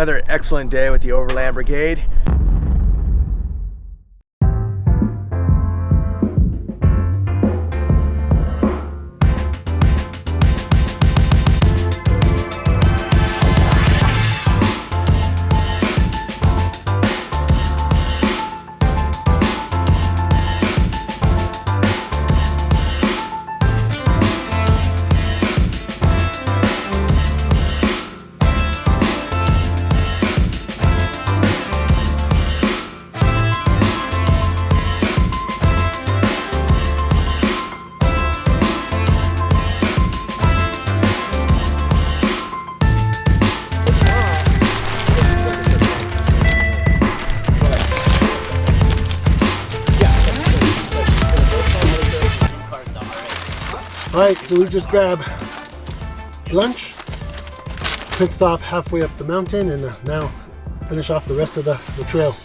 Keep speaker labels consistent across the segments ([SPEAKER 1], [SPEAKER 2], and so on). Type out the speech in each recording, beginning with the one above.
[SPEAKER 1] Another excellent day with the Overland Brigade.
[SPEAKER 2] Alright, so we just grabbed lunch, pit stop halfway up the mountain, and now finish off the rest of the trail.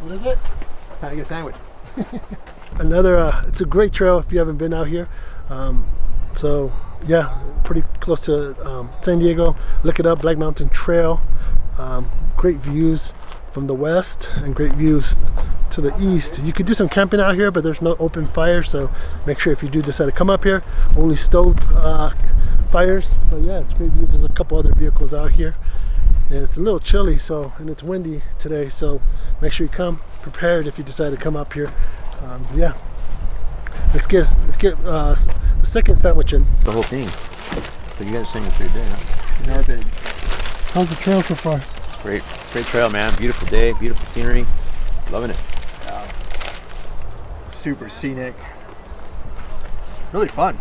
[SPEAKER 2] What is it?
[SPEAKER 1] Trying to get a sandwich.
[SPEAKER 2] It's a great trail if you haven't been out here. So yeah, pretty close to San Diego. Look it up, Black Mountain Trail. Great views from the west and great views to the east. You could do some camping out here, but there's no open fire, so make sure if you do decide to come up here, only stove fires. But yeah, it's great views. There's a couple other vehicles out here. And it's a little chilly, and it's windy today, so make sure you come prepared if you decide to come up here. Yeah, let's get the second sandwich in.
[SPEAKER 3] The whole thing. So you guys are saying it's your day, huh?
[SPEAKER 1] Never been.
[SPEAKER 2] How's the trail so far?
[SPEAKER 3] Great trail, man. Beautiful day, beautiful scenery. Loving it.
[SPEAKER 1] Super scenic. It's really fun.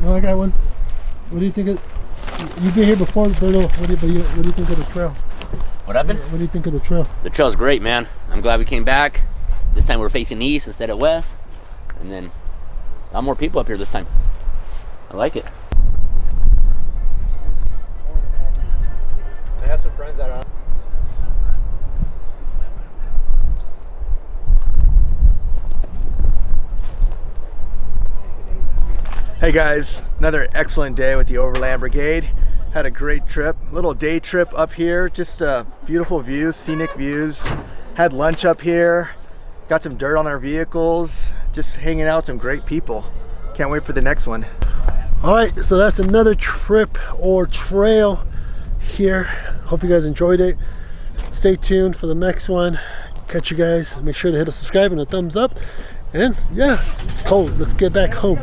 [SPEAKER 2] No, I got one. What do you think of? You've been here before, Berto. What do you think of the trail?
[SPEAKER 3] What happened?
[SPEAKER 2] What do you think of the trail?
[SPEAKER 3] The trail's great, man. I'm glad we came back. This time we're facing east instead of west. And then a lot more people up here this time. I like it.
[SPEAKER 1] I have some friends that are. Hey guys, another excellent day with the Overland Brigade. Had a great trip, little day trip up here, just beautiful views, scenic views. Had lunch up here, got some dirt on our vehicles, just hanging out with some great people. Can't wait for the next one.
[SPEAKER 2] All right, so that's another trip or trail here. Hope you guys enjoyed it. Stay tuned for the next one. Catch you guys. Make sure to hit a subscribe and a thumbs up. And yeah, it's cold. Let's get back home.